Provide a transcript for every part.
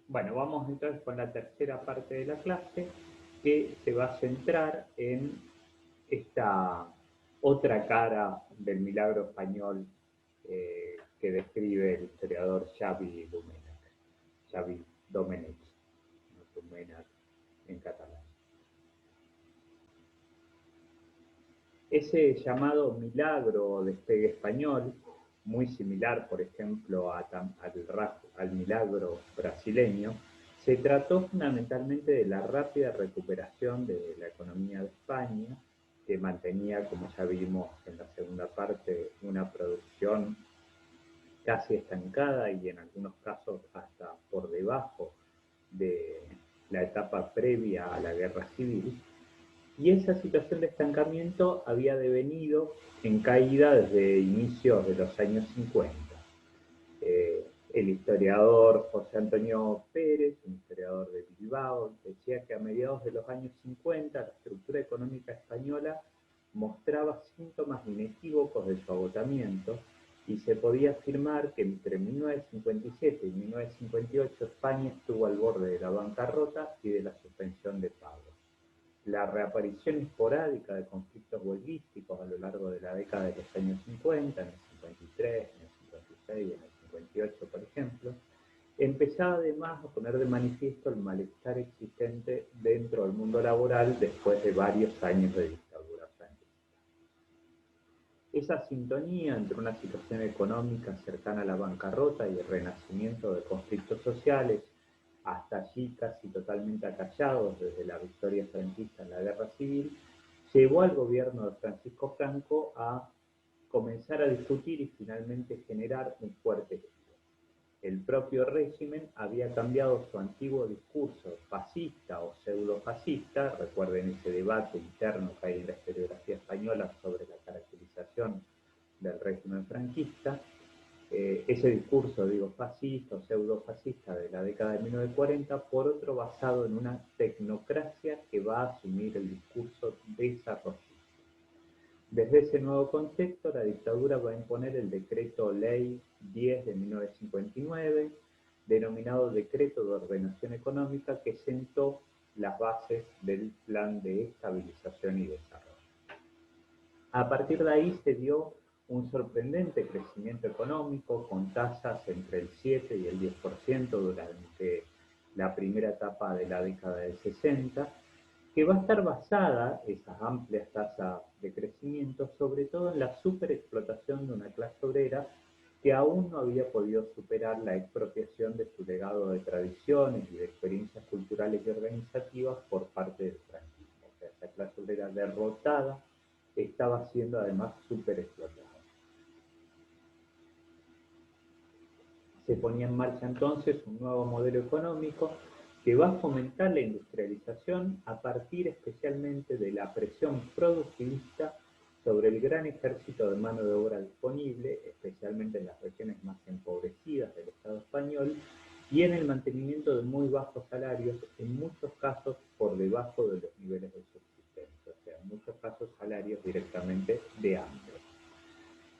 Bueno, vamos entonces con la tercera parte de la clase que se va a centrar en esta otra cara del milagro español que describe el historiador Xavi Domènech. Xavi Domènech, no Domènech en catalán. Ese llamado milagro o despegue español, muy similar, por ejemplo, al milagro brasileño, se trató fundamentalmente de la rápida recuperación de la economía de España, que mantenía, como ya vimos en la segunda parte, una producción casi estancada y en algunos casos hasta por debajo de la etapa previa a la guerra civil, y esa situación de estancamiento había devenido en caída desde inicios de los años 50. El historiador José Antonio Pérez, un historiador de Bilbao, decía que a mediados de los años 50 la estructura económica española mostraba síntomas inequívocos de su agotamiento y se podía afirmar que entre 1957 y 1958 España estuvo al borde de la bancarrota y de la suspensión de pagos. La reaparición esporádica de conflictos huelguísticos a lo largo de la década de los años 50, en el 53, en el 56 y en el 58, por ejemplo, empezaba además a poner de manifiesto el malestar existente dentro del mundo laboral después de varios años de dictadura franquista. Esa sintonía entre una situación económica cercana a la bancarrota y el renacimiento de conflictos sociales, hasta allí casi totalmente acallados desde la victoria franquista en la guerra civil, llevó al gobierno de Francisco Franco a comenzar a discutir y finalmente generar un fuerte equilibrio. El propio régimen había cambiado su antiguo discurso fascista o pseudo-fascista, recuerden ese debate interno que hay en la historiografía española sobre la caracterización del régimen franquista, ese discurso, digo, fascista o pseudo-fascista de la década de 1940, por otro basado en una tecnocracia que va a asumir el discurso desarrollista. Desde ese nuevo contexto, la dictadura va a imponer el Decreto Ley 10 de 1959, denominado Decreto de Ordenación Económica, que sentó las bases del Plan de Estabilización y Desarrollo. A partir de ahí se dio un sorprendente crecimiento económico con tasas entre el 7 y el 10% durante la primera etapa de la década del 60, que va a estar basada, esas amplias tasas de crecimiento, sobre todo en la superexplotación de una clase obrera que aún no había podido superar la expropiación de su legado de tradiciones y de experiencias culturales y organizativas por parte del franquismo. O sea, esa clase obrera derrotada estaba siendo además superexplotada. Se ponía en marcha entonces un nuevo modelo económico que va a fomentar la industrialización a partir especialmente de la presión productivista sobre el gran ejército de mano de obra disponible, especialmente en las regiones más empobrecidas del Estado español, y en el mantenimiento de muy bajos salarios, en muchos casos por debajo de los niveles de subsistencia, o sea, en muchos casos salarios directamente de hambre.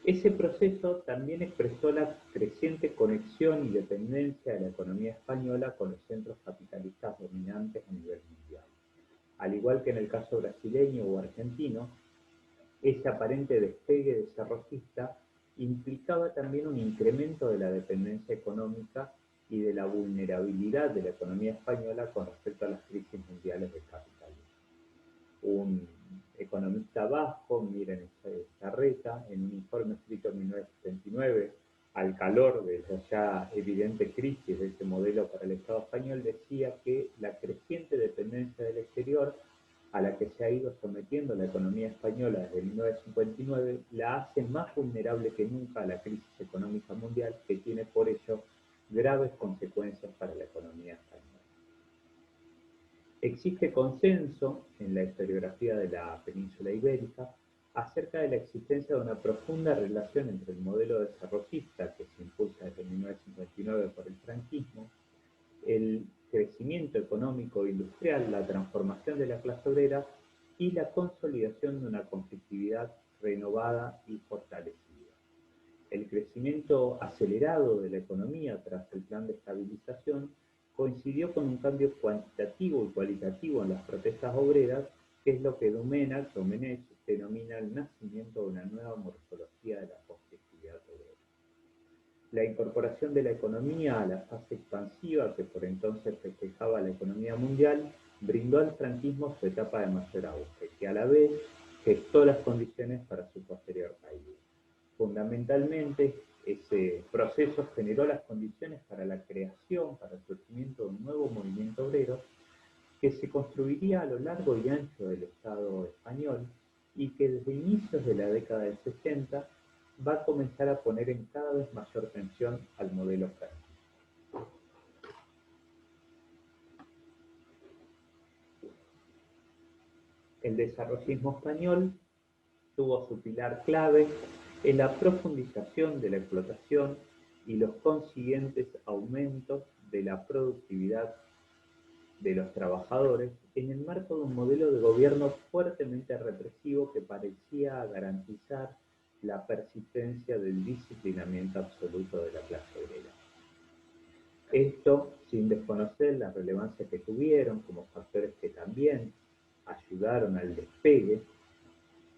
Ese proceso también expresó la creciente conexión y dependencia de la economía española con los centros capitalistas dominantes a nivel mundial. Al igual que en el caso brasileño o argentino, ese aparente despegue desarrollista implicaba también un incremento de la dependencia económica y de la vulnerabilidad de la economía española con respecto a las crisis mundiales del capitalismo. Un economista vasco, miren Charreta, en un informe escrito en 1979, al calor de la ya evidente crisis de este modelo para el Estado español, decía que la creciente dependencia del exterior a la que se ha ido sometiendo la economía española desde 1959 la hace más vulnerable que nunca a la crisis económica mundial, que tiene por ello graves consecuencias para la economía española. Existe consenso en la historiografía de la península ibérica acerca de la existencia de una profunda relación entre el modelo desarrollista que se impulsa desde 1959 por el franquismo, el crecimiento económico e industrial, la transformación de la clase obrera y la consolidación de una conflictividad renovada y fortalecida. El crecimiento acelerado de la economía tras el plan de estabilización coincidió con un cambio cuantitativo y cualitativo en las protestas obreras, que es lo que Domenech denomina el nacimiento de una nueva morfología de la objetividad obrera. La incorporación de la economía a la fase expansiva que por entonces reflejaba la economía mundial brindó al franquismo su etapa de mayor auge, que a la vez gestó las condiciones para su posterior caída. Fundamentalmente, ese proceso generó las condiciones para la creación, para el surgimiento de un nuevo movimiento obrero que se construiría a lo largo y ancho del Estado español y que desde inicios de la década del 60 va a comenzar a poner en cada vez mayor tensión al modelo franquista. El desarrollismo español tuvo su pilar clave en la profundización de la explotación y los consiguientes aumentos de la productividad de los trabajadores en el marco de un modelo de gobierno fuertemente represivo que parecía garantizar la persistencia del disciplinamiento absoluto de la clase obrera. Esto sin desconocer la relevancia que tuvieron como factores que también ayudaron al despegue,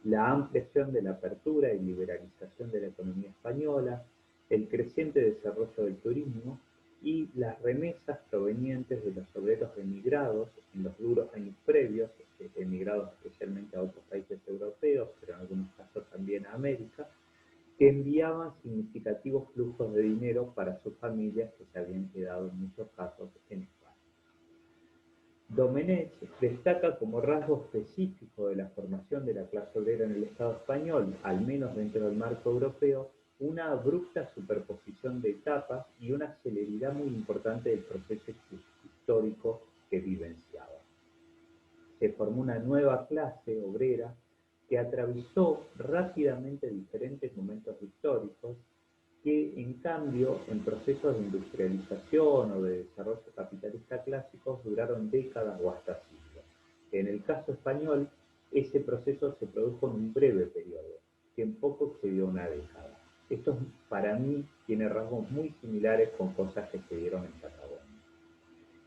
la ampliación de la apertura y liberalización de la economía española, el creciente desarrollo del turismo y las remesas provenientes de los obreros emigrados en los duros años previos, emigrados especialmente a otros países europeos, pero en algunos casos también a América, que enviaban significativos flujos de dinero para sus familias que se habían quedado en muchos casos en España. Domenech destaca como rasgo específico de la formación de la clase obrera en el Estado español, al menos dentro del marco europeo, una abrupta superposición de etapas y una celeridad muy importante del proceso histórico que vivenciaba. Se formó una nueva clase obrera que atravesó rápidamente diferentes momentos históricos que, en cambio, en procesos de industrialización o de desarrollo capitalista clásicos duraron décadas o hasta siglos. En el caso español, ese proceso se produjo en un breve periodo, que en poco excedió una década. Esto, para mí, tiene rasgos muy similares con cosas que se dieron en Patagonia.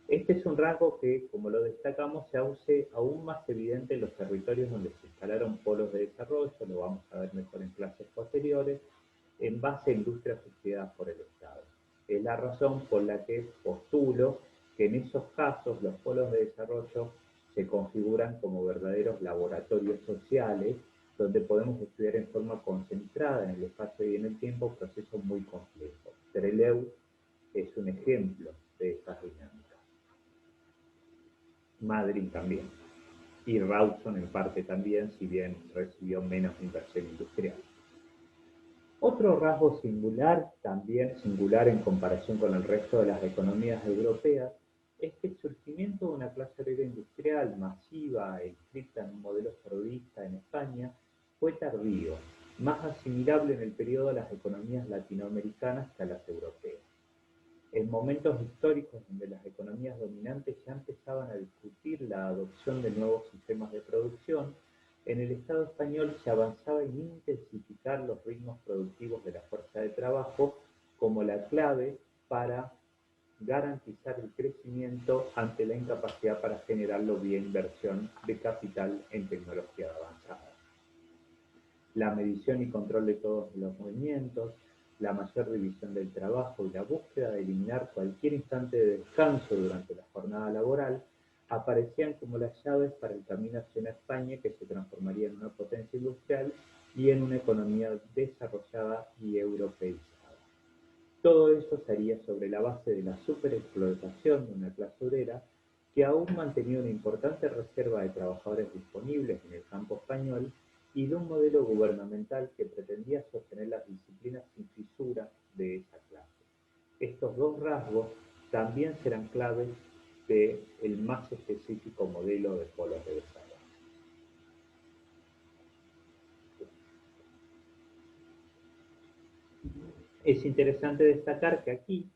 Este es un rasgo que, como lo destacamos, se hace aún más evidente en los territorios donde se instalaron polos de desarrollo, lo vamos a ver mejor en clases posteriores, en base a industrias subsidiadas por el Estado. Es la razón por la que postulo que en esos casos los polos de desarrollo se configuran como verdaderos laboratorios sociales donde podemos estudiar en forma concentrada en el espacio y en el tiempo procesos muy complejos. Trelew es un ejemplo de estas dinámicas. Madrid también, y Rawson en parte también, si bien recibió menos inversión industrial. Otro rasgo singular, también singular en comparación con el resto de las economías europeas, es que el surgimiento de una clase obrera industrial masiva e inscrita en un modelo fordista en España fue tardío, más asimilable en el periodo a las economías latinoamericanas que a las europeas. En momentos históricos donde las economías dominantes ya empezaban a discutir la adopción de nuevos sistemas de producción, en el Estado español se avanzaba en intensificar los ritmos productivos de la fuerza de trabajo como la clave para garantizar el crecimiento ante la incapacidad para generarlo vía inversión de capital en tecnología avanzada. La medición y control de todos los movimientos, la mayor división del trabajo y la búsqueda de eliminar cualquier instante de descanso durante la jornada laboral aparecían como las llaves para el camino hacia una España que se transformaría en una potencia industrial y en una economía desarrollada y europeizada. Todo eso se haría sobre la base de la superexplotación de una clase obrera que aún mantenía una importante reserva de trabajadores disponibles en el campo español y de un modelo gubernamental que pretendía sostener las disciplinas sin fisura de esa clase. Estos dos rasgos también serán claves del más específico modelo de polos de desarrollo. Es interesante destacar que aquí,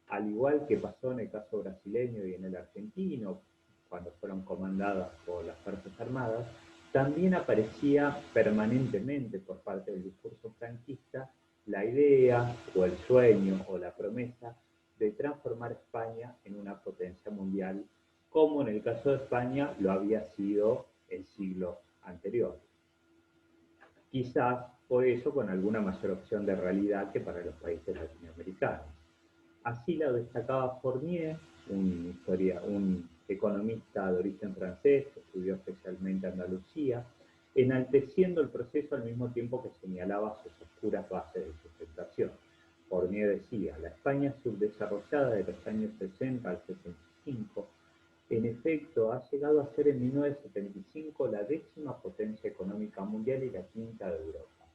al igual que pasó en el caso brasileño y en el argentino, cuando fueron comandadas por las Fuerzas Armadas, también aparecía permanentemente por parte del discurso franquista la idea o el sueño o la promesa de transformar España en una potencia mundial, como en el caso de España lo había sido el siglo anterior. Quizás por eso con alguna mayor opción de realidad que para los países latinoamericanos. Así lo destacaba Fournier, un economista de origen francés que estudió especialmente Andalucía, enalteciendo el proceso al mismo tiempo que señalaba sus oscuras bases de sustentación. Fournier decía, la España subdesarrollada de los años 60 al 65, en efecto, ha llegado a ser en 1975 la 10ª potencia económica mundial y la 5ª de Europa.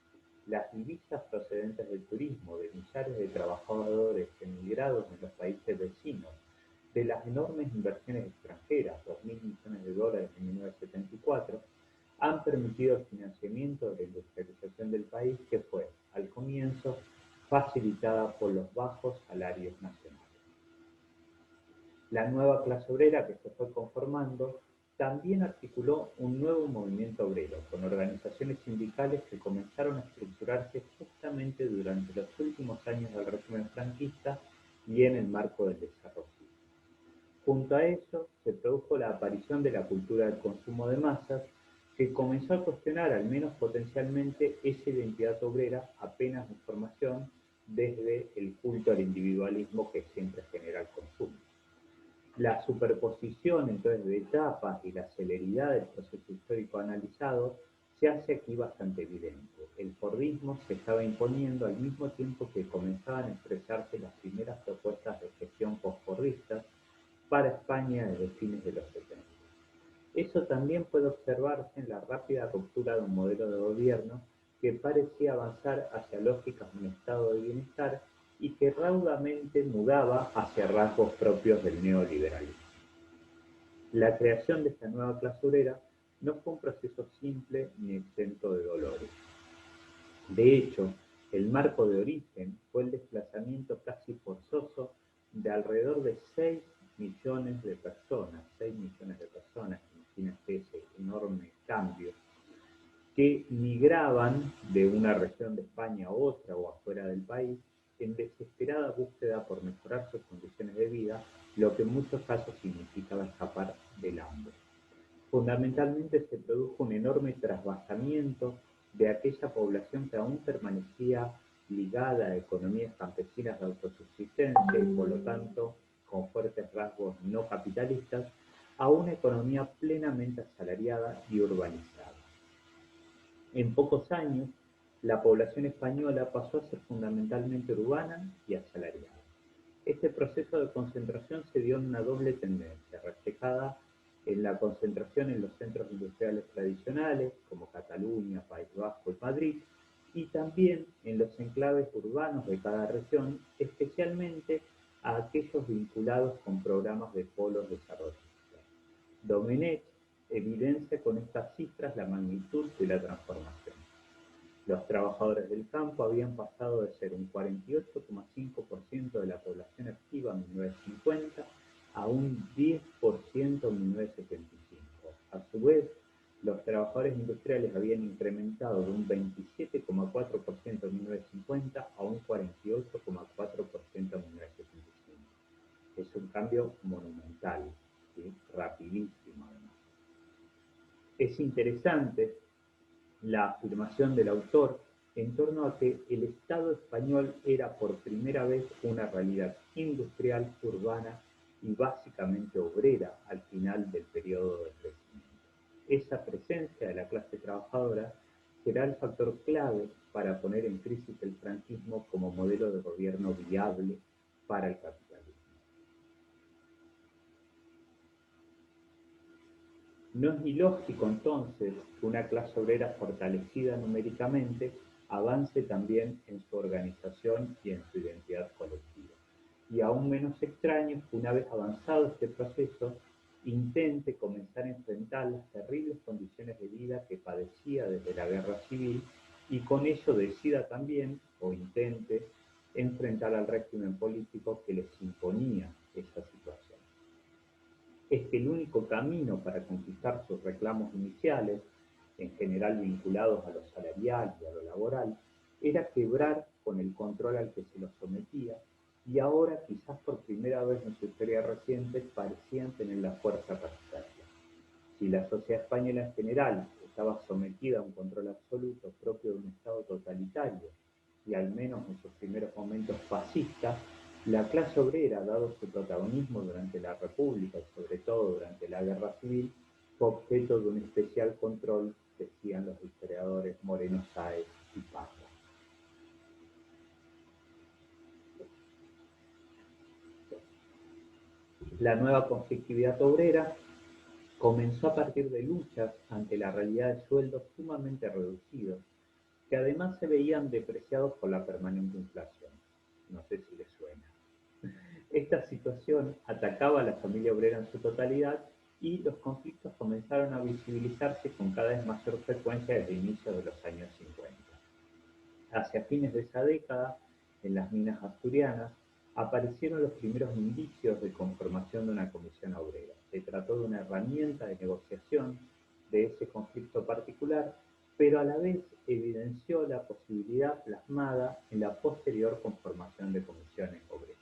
Las divisas procedentes del turismo, de millares de trabajadores emigrados en los países vecinos, de las enormes inversiones extranjeras, 2.000 millones de dólares en 1974, han permitido el financiamiento de la industrialización del país que fue, al comienzo, facilitada por los bajos salarios nacionales. La nueva clase obrera que se fue conformando también articuló un nuevo movimiento obrero, con organizaciones sindicales que comenzaron a estructurarse justamente durante los últimos años del régimen franquista y en el marco del desarrollo. Junto a eso, se produjo la aparición de la cultura del consumo de masas, que comenzó a cuestionar, al menos potencialmente, esa identidad obrera apenas en formación desde el culto al individualismo que siempre genera el consumo. La superposición entonces de etapas y la celeridad del proceso histórico analizado se hace aquí bastante evidente. El fordismo se estaba imponiendo al mismo tiempo que comenzaban a expresarse las primeras propuestas de gestión postfordistas para España desde fines de los 70. Eso también puede observarse en la rápida ruptura de un modelo de gobierno que parecía avanzar hacia lógicas de un estado de bienestar y que raudamente mudaba hacia rasgos propios del neoliberalismo. La creación de esta nueva clase obrera no fue un proceso simple ni exento de dolores. De hecho, el marco de origen fue el desplazamiento casi forzoso de alrededor de 6 millones de personas, imagínate ese enorme cambio, que migraban de una región de España a otra o afuera del país en desesperada búsqueda por mejorar sus condiciones de vida, lo que en muchos casos significaba escapar del hambre. Fundamentalmente se produjo un enorme trasvasamiento de aquella población que aún permanecía ligada a economías campesinas de autosubsistencia y por lo tanto con fuertes rasgos no capitalistas, a una economía plenamente asalariada y urbanizada. En pocos años, la población española pasó a ser fundamentalmente urbana y asalariada. Este proceso de concentración se dio en una doble tendencia, reflejada en la concentración en los centros industriales tradicionales, como Cataluña, País Vasco y Madrid, y también en los enclaves urbanos de cada región, especialmente a aquellos vinculados con programas de polos desarrollistas. Domenech evidencia con estas cifras la magnitud de la transformación. Los trabajadores del campo habían pasado de ser un 48,5% de la población activa en 1950 a un 10% en 1975. A su vez, los trabajadores industriales habían incrementado de un 27,4% en 1950 a un 48,4% en 1975. Es un cambio monumental, ¿sí? Rapidísimo además. Es interesante la afirmación del autor en torno a que el Estado español era por primera vez una realidad industrial, urbana y básicamente obrera al final del periodo de crecimiento. Esa presencia de la clase trabajadora será el factor clave para poner en crisis el franquismo como modelo de gobierno viable para el capitalismo. No es ilógico entonces que una clase obrera fortalecida numéricamente avance también en su organización y en su identidad colectiva. Y aún menos extraño que una vez avanzado este proceso, intente comenzar a enfrentar las terribles condiciones de vida que padecía desde la guerra civil y con ello decida también, o intente, enfrentar al régimen político que les imponía esa situación. Es que el único camino para conquistar sus reclamos iniciales, en general vinculados a lo salarial y a lo laboral, era quebrar con el control al que se los sometía y ahora, quizás por primera vez en su historia reciente, parecían tener la fuerza para hacerlo. Si la sociedad española en general estaba sometida a un control absoluto propio de un Estado totalitario y al menos en sus primeros momentos fascista, la clase obrera, dado su protagonismo durante la República y sobre todo durante la Guerra Civil, fue objeto de un especial control, decían los historiadores Moreno Sáez y Parra. La nueva conflictividad obrera comenzó a partir de luchas ante la realidad de sueldos sumamente reducidos, que además se veían depreciados por la permanente inflación. No sé si les suena. Esta situación atacaba a la familia obrera en su totalidad y los conflictos comenzaron a visibilizarse con cada vez mayor frecuencia desde inicios de los años 50. Hacia fines de esa década, en las minas asturianas, aparecieron los primeros indicios de conformación de una comisión obrera. Se trató de una herramienta de negociación de ese conflicto particular, pero a la vez evidenció la posibilidad plasmada en la posterior conformación de comisiones obreras.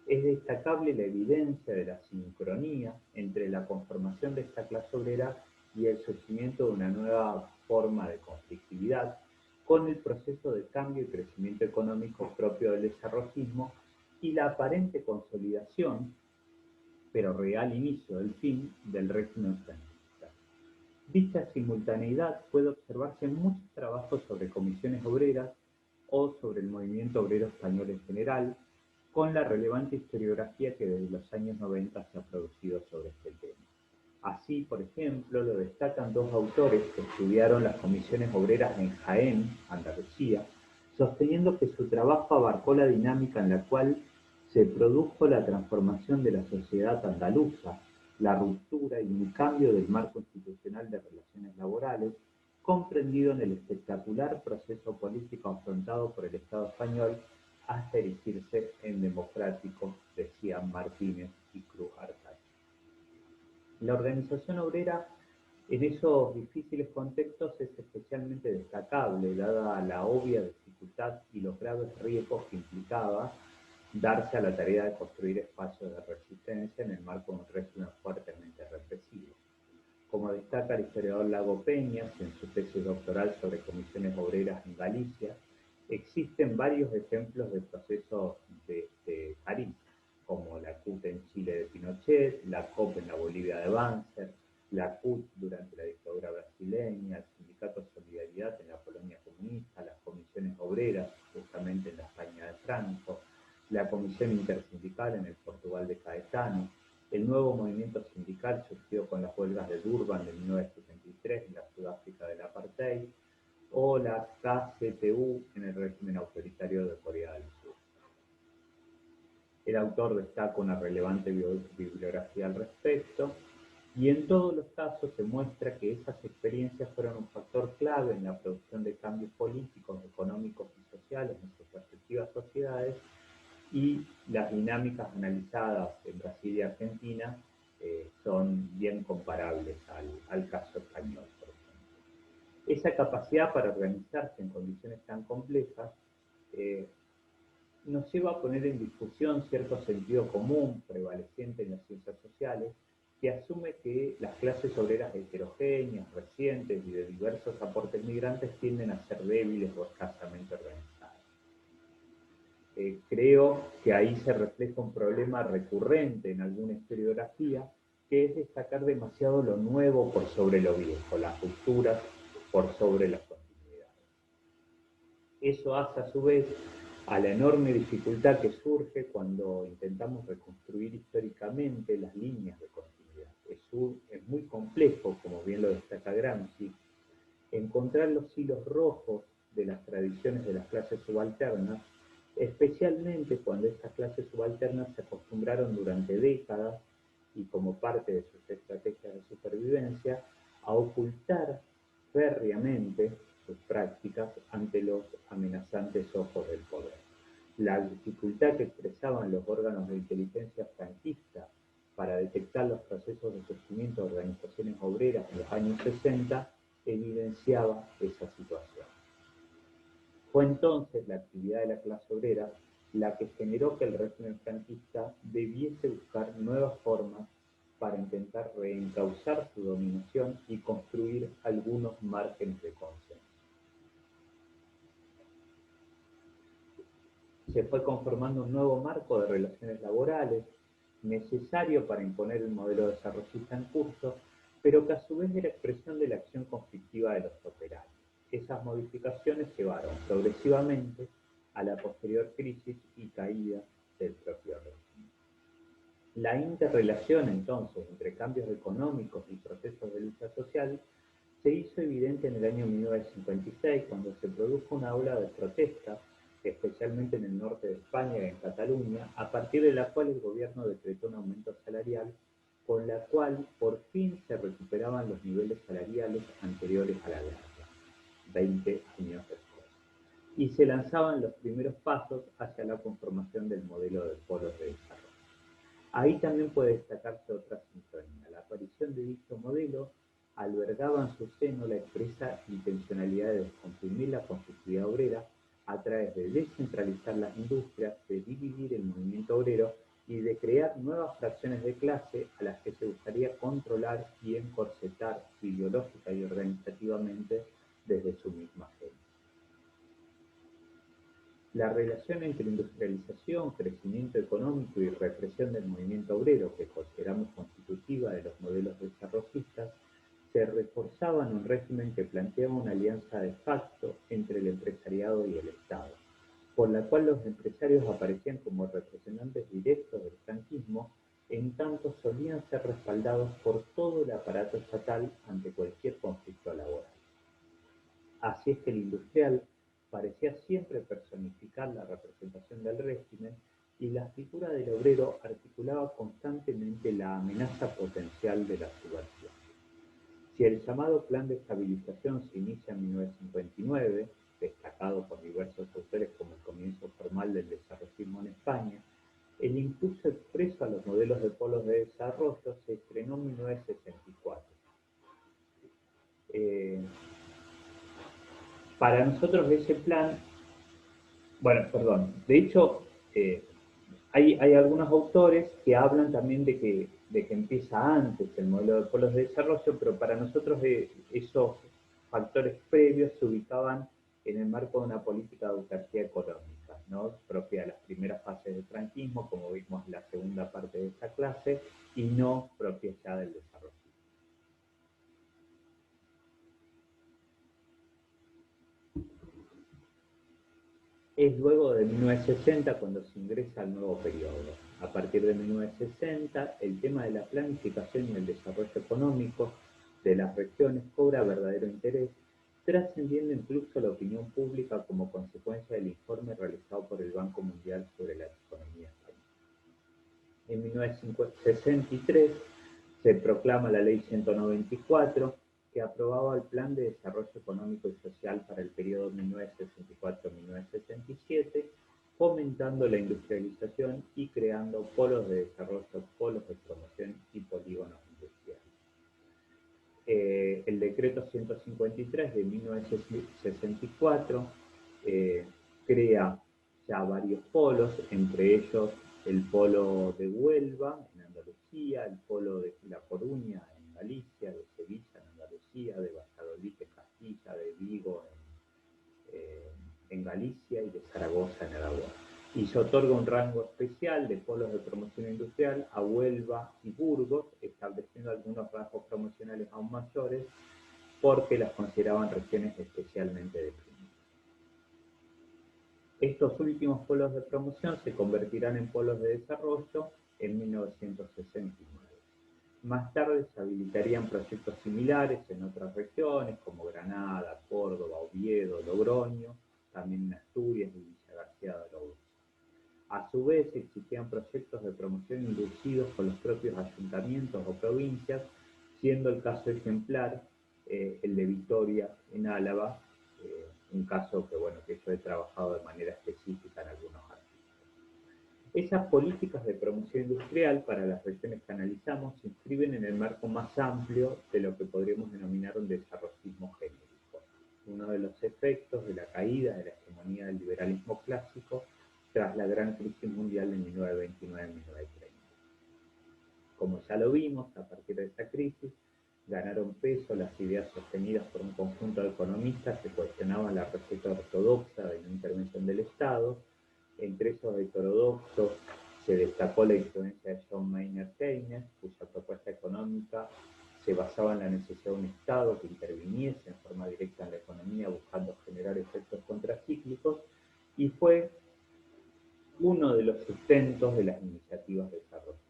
Es destacable la evidencia de la sincronía entre la conformación de esta clase obrera y el surgimiento de una nueva forma de conflictividad, con el proceso de cambio y crecimiento económico propio del desarrollismo y la aparente consolidación, pero real inicio del fin, del régimen franquista. Dicha simultaneidad puede observarse en muchos trabajos sobre comisiones obreras o sobre el movimiento obrero español en general, con la relevante historiografía que desde los años 90 se ha producido sobre este tema. Así, por ejemplo, lo destacan dos autores que estudiaron las comisiones obreras en Jaén, Andalucía, sosteniendo que su trabajo abarcó la dinámica en la cual se produjo la transformación de la sociedad andaluza, la ruptura y un cambio del marco institucional de relaciones laborales, comprendido en el espectacular proceso político afrontado por el Estado español hasta erigirse en democrático, decían Martínez y Cruz Artay. La organización obrera en esos difíciles contextos es especialmente destacable, dada la obvia dificultad y los graves riesgos que implicaba darse a la tarea de construir espacios de resistencia en el marco de un régimen fuertemente represivo. Como destaca el historiador Lago Peñas en su tesis doctoral sobre comisiones obreras en Galicia, existen varios ejemplos de procesos de París, como la CUT en Chile de Pinochet, la COP en la Bolivia de Banzer, la CUT durante la dictadura brasileña, el sindicato Solidaridad en la Polonia comunista, las comisiones obreras justamente en la España de Franco, la comisión intersindical en el Portugal de Caetano, el nuevo movimiento sindical surgió con las huelgas de Durban de 1973 en la Sudáfrica del Apartheid, o la KCTU en el régimen autoritario de Corea del Sur. El autor destaca una relevante bibliografía al respecto, y en todos los casos se muestra que esas experiencias fueron un factor clave en la producción de cambios políticos, económicos y sociales en sus respectivas sociedades, y las dinámicas analizadas en Brasil y Argentina son bien comparables al caso español, por ejemplo. Esa capacidad para organizarse en condiciones tan complejas nos lleva a poner en discusión cierto sentido común prevaleciente en las ciencias sociales, que asume que las clases obreras heterogéneas, recientes y de diversos aportes migrantes tienden a ser débiles o escasamente organizadas. Creo que ahí se refleja un problema recurrente en alguna historiografía, que es destacar demasiado lo nuevo por sobre lo viejo, las rupturas por sobre las continuidades. Eso hace a su vez a la enorme dificultad que surge cuando intentamos reconstruir históricamente las líneas de continuidad. Es muy complejo, como bien lo destaca Gramsci, encontrar los hilos rojos de las tradiciones de las clases subalternas, especialmente cuando estas clases subalternas se acostumbraron durante décadas y como parte de sus estrategias de supervivencia a ocultar férreamente sus prácticas ante los amenazantes ojos del poder. La dificultad que expresaban los órganos de inteligencia franquista para detectar los procesos de surgimiento de organizaciones obreras en los años 60 evidenciaba esa situación. Fue entonces la actividad de la clase obrera la que generó que el régimen franquista debiese buscar nuevas formas para intentar reencauzar su dominación y construir algunos márgenes de consenso. Se fue conformando un nuevo marco de relaciones laborales, necesario para imponer el modelo desarrollista en curso, pero que a su vez era expresión de la acción conflictiva de los operarios. Esas modificaciones llevaron progresivamente a la posterior crisis y caída del propio régimen. La interrelación entonces entre cambios económicos y procesos de lucha social se hizo evidente en el año 1956 cuando se produjo una ola de protesta, especialmente en el norte de España y en Cataluña, a partir de la cual el gobierno decretó un aumento salarial con la cual por fin se recuperaban los niveles salariales anteriores a la guerra, 20 años después, y se lanzaban los primeros pasos hacia la conformación del modelo de polos de desarrollo. Ahí también puede destacarse otra sintonía. La aparición de dicho modelo albergaba en su seno la expresa intencionalidad de descomprimir la conflictividad obrera a través de descentralizar las industrias, de dividir el movimiento obrero y de crear nuevas fracciones de clase a las que se buscaría controlar y encorsetar ideológica y organizativamente desde su misma génesis. La relación entre industrialización, crecimiento económico y represión del movimiento obrero, que consideramos constitutiva de los modelos desarrollistas, se reforzaba en un régimen que planteaba una alianza de facto entre el empresariado y el Estado, por la cual los empresarios aparecían como representantes directos del franquismo, en tanto solían ser respaldados por todo el aparato estatal ante cualquier conflicto laboral. Así es que el industrial parecía siempre personificar la representación del régimen y la figura del obrero articulaba constantemente la amenaza potencial de la subversión. Si el llamado Plan de Estabilización se inicia en 1959, destacado por diversos autores como el comienzo formal del desarrollismo en España, el impulso expreso a los modelos de polos de desarrollo se estrenó en 1964. Para nosotros ese plan, de hecho, hay algunos autores que hablan también de que empieza antes el modelo de polos de desarrollo, pero para nosotros esos factores previos se ubicaban en el marco de una política de autarquía económica, ¿no? Propia de las primeras fases del franquismo, como vimos en la segunda parte de esta clase, y no propia ya del desarrollo. Es luego de 1960 cuando se ingresa al nuevo periodo. A partir de 1960, el tema de la planificación y el desarrollo económico de las regiones cobra verdadero interés, trascendiendo incluso la opinión pública como consecuencia del informe realizado por el Banco Mundial sobre la economía española. En 1963 se proclama la Ley 194, que aprobaba el Plan de Desarrollo Económico y Social para el periodo 1964-1967, fomentando la industrialización y creando polos de desarrollo, polos de promoción y polígonos industriales. El decreto 153 de 1964 crea ya varios polos, entre ellos el polo de Huelva, en Andalucía, el polo de La Coruña, en Galicia, de Sevilla, en Andalucía, de Valladolid, en Castilla, de Vigo, en Galicia y de Zaragoza, en Aragón. Y se otorga un rango especial de polos de promoción industrial a Huelva y Burgos, estableciendo algunos rasgos promocionales aún mayores porque las consideraban regiones especialmente deprimidas. Estos últimos polos de promoción se convertirán en polos de desarrollo en 1969. Más tarde se habilitarían proyectos similares en otras regiones como Granada, Córdoba, Oviedo, Logroño, también en Asturias y Villa García de Lourdes. A su vez existían proyectos de promoción inducidos por los propios ayuntamientos o provincias, siendo el caso ejemplar el de Vitoria en Álava, un caso que yo he trabajado de manera específica en algunos artículos. Esas políticas de promoción industrial para las regiones que analizamos se inscriben en el marco más amplio de lo que podríamos denominar un desarrollismo genérico. Uno de los efectos de la caída de la hegemonía del liberalismo clásico tras la gran crisis mundial de 1929-1930. Como ya lo vimos, a partir de esa crisis, ganaron peso las ideas sostenidas por un conjunto de economistas que cuestionaban la receta ortodoxa de la intervención del Estado. Entre esos heterodoxos se destacó la influencia de John Maynard Keynes, cuya propuesta económica se basaba en la necesidad de un Estado que interviniese en forma directa en la economía buscando generar efectos contracíclicos, y fue uno de los sustentos de las iniciativas desarrollistas.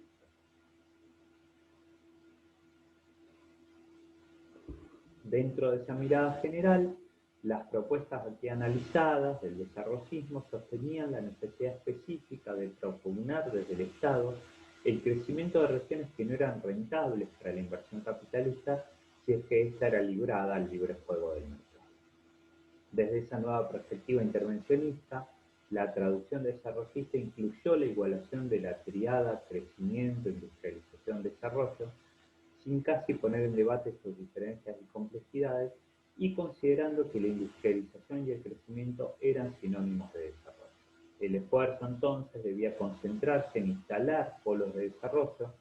Dentro de esa mirada general, las propuestas aquí analizadas del desarrollismo sostenían la necesidad específica de propugnar desde el Estado el crecimiento de regiones que no eran rentables para la inversión capitalista si es que ésta era librada al libre juego del mercado. Desde esa nueva perspectiva intervencionista, la traducción desarrollista incluyó la igualación de la triada crecimiento, industrialización, desarrollo, sin casi poner en debate sus diferencias y complejidades, y considerando que la industrialización y el crecimiento eran sinónimos de desarrollo. El esfuerzo entonces debía concentrarse en instalar polos de desarrollo,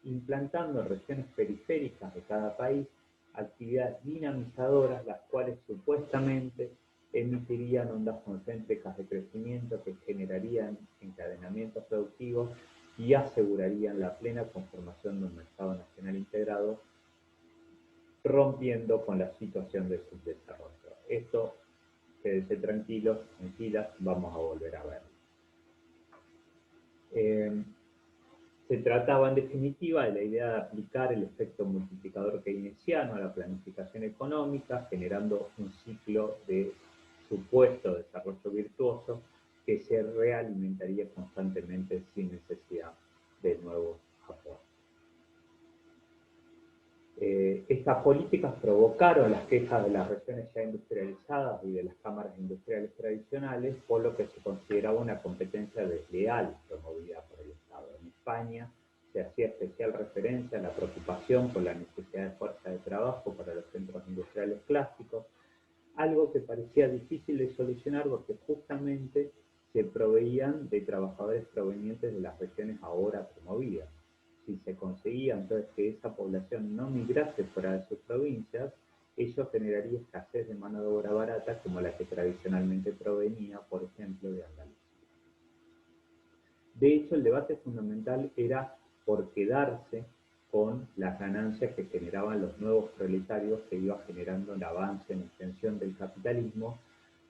implantando en regiones periféricas de cada país actividades dinamizadoras, las cuales supuestamente emitirían ondas concéntricas de crecimiento que generarían encadenamientos productivos y asegurarían la plena conformación de un mercado nacional integrado, rompiendo con la situación de subdesarrollo. Esto, quédense tranquilos, tranquilas, vamos a volver a verlo. Se trataba en definitiva de la idea de aplicar el efecto multiplicador keynesiano a la planificación económica, generando un ciclo de supuesto desarrollo virtuoso que se realimentaría constantemente sin necesidad de nuevos aportes. Estas políticas provocaron las quejas de las regiones ya industrializadas y de las cámaras industriales tradicionales, por lo que se consideraba una competencia desleal promovida por el Estado. En España se hacía especial referencia a la preocupación por la necesidad de fuerza de trabajo para los centros industriales clásicos, algo que parecía difícil de solucionar porque justamente se proveían de trabajadores provenientes de las regiones ahora promovidas. Si se conseguía entonces que esa población no migrase fuera de sus provincias, ello generaría escasez de mano de obra barata como la que tradicionalmente provenía, por ejemplo, de Andalucía. De hecho, el debate fundamental era por quedarse con las ganancias que generaban los nuevos proletarios que iba generando el avance en extensión del capitalismo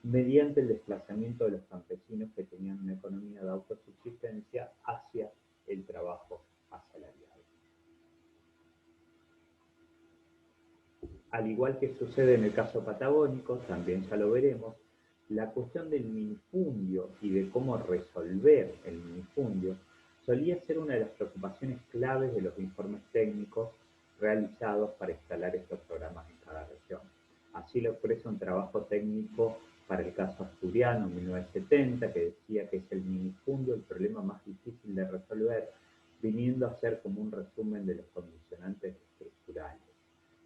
mediante el desplazamiento de los campesinos que tenían una economía de autosubsistencia hacia el trabajo asalariado. Al igual que sucede en el caso patagónico, también ya lo veremos, la cuestión del minifundio y de cómo resolver el minifundio solía ser una de las preocupaciones claves de los informes técnicos realizados para instalar estos programas en cada región. Así lo expresa un trabajo técnico para el caso asturiano en 1970, que decía que es el minifundio el problema más difícil de resolver, viniendo a ser como un resumen de los condicionantes estructurales.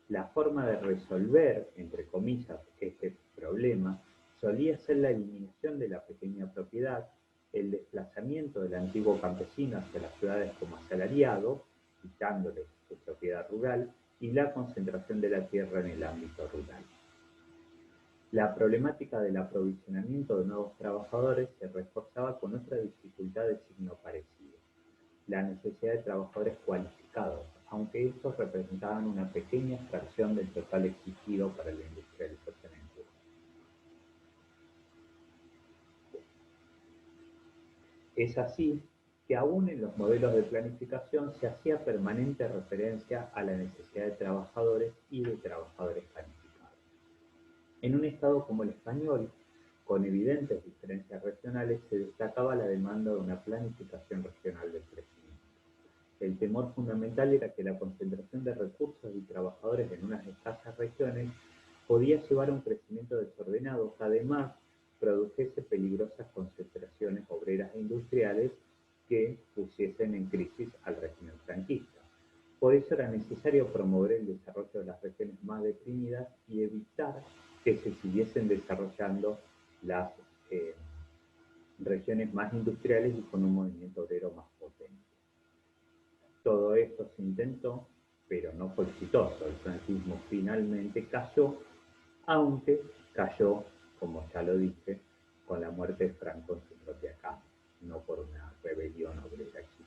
La forma de resolver, entre comillas, este problema solía ser la eliminación de la pequeña propiedad, el desplazamiento del antiguo campesino hacia las ciudades como asalariado, quitándole su propiedad rural, y la concentración de la tierra en el ámbito rural. La problemática del aprovisionamiento de nuevos trabajadores se reforzaba con otra dificultad de signo parecido: la necesidad de trabajadores cualificados, aunque estos representaban una pequeña fracción del total exigido para la industrialización en Cuba. Es así que aún en los modelos de planificación se hacía permanente referencia a la necesidad de trabajadores y de trabajadores calificados. En un estado como el español, con evidentes diferencias regionales, se destacaba la demanda de una planificación regional del crecimiento. El temor fundamental era que la concentración de recursos y trabajadores en unas escasas regiones podía llevar a un crecimiento desordenado que además produjese peligrosas concentraciones obreras e industriales que pusiesen en crisis al régimen franquista. Por eso era necesario promover el desarrollo de las regiones más deprimidas y evitar que se siguiesen desarrollando las regiones más industriales y con un movimiento obrero más potente. Todo esto se intentó, pero no fue exitoso. El franquismo finalmente cayó, aunque cayó, como ya lo dije, con la muerte de Franco en su propia casa, no por una rebelión obrera exitosa.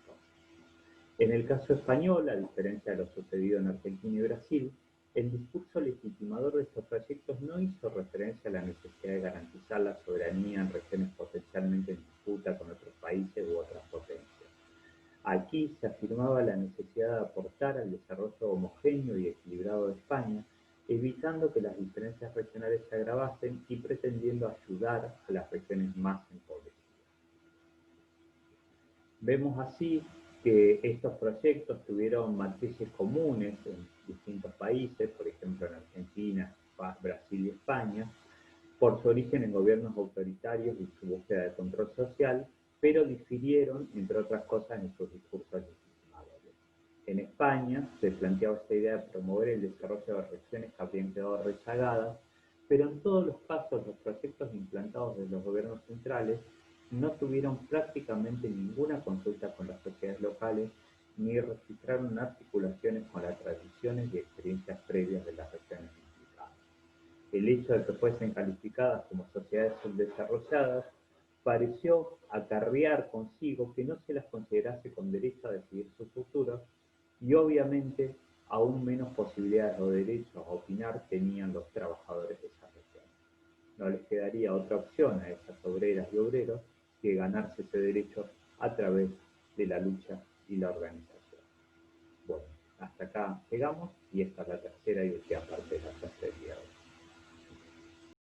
En el caso español, a diferencia de lo sucedido en Argentina y Brasil, el discurso legitimador de estos proyectos no hizo referencia a la necesidad de garantizar la soberanía en regiones potencialmente en disputa con otros países u otras potencias. Aquí se afirmaba la necesidad de aportar al desarrollo homogéneo y equilibrado de España, evitando que las diferencias regionales se agravasen y pretendiendo ayudar a las regiones más empobrecidas. Vemos así que estos proyectos tuvieron matrices comunes en distintos países, por ejemplo en Argentina, Brasil y España, por su origen en gobiernos autoritarios y su búsqueda de control social, pero difirieron, entre otras cosas, en sus discursos legitimadores. En España se planteaba esta idea de promover el desarrollo de regiones que habían quedado rezagadas, pero en todos los casos los proyectos implantados desde los gobiernos centrales no tuvieron prácticamente ninguna consulta con las sociedades locales ni registraron articulaciones con las tradiciones y experiencias previas de las regiones implicadas. El hecho de que fuesen calificadas como sociedades subdesarrolladas pareció acarrear consigo que no se las considerase con derecho a decidir su futuro y obviamente aún menos posibilidades o derechos a opinar tenían los trabajadores de esa región. No les quedaría otra opción a esas obreras y obreros que ganarse ese derecho a través de la lucha y la organización. Bueno, hasta acá llegamos y esta es la tercera y última parte de la clase de hoy.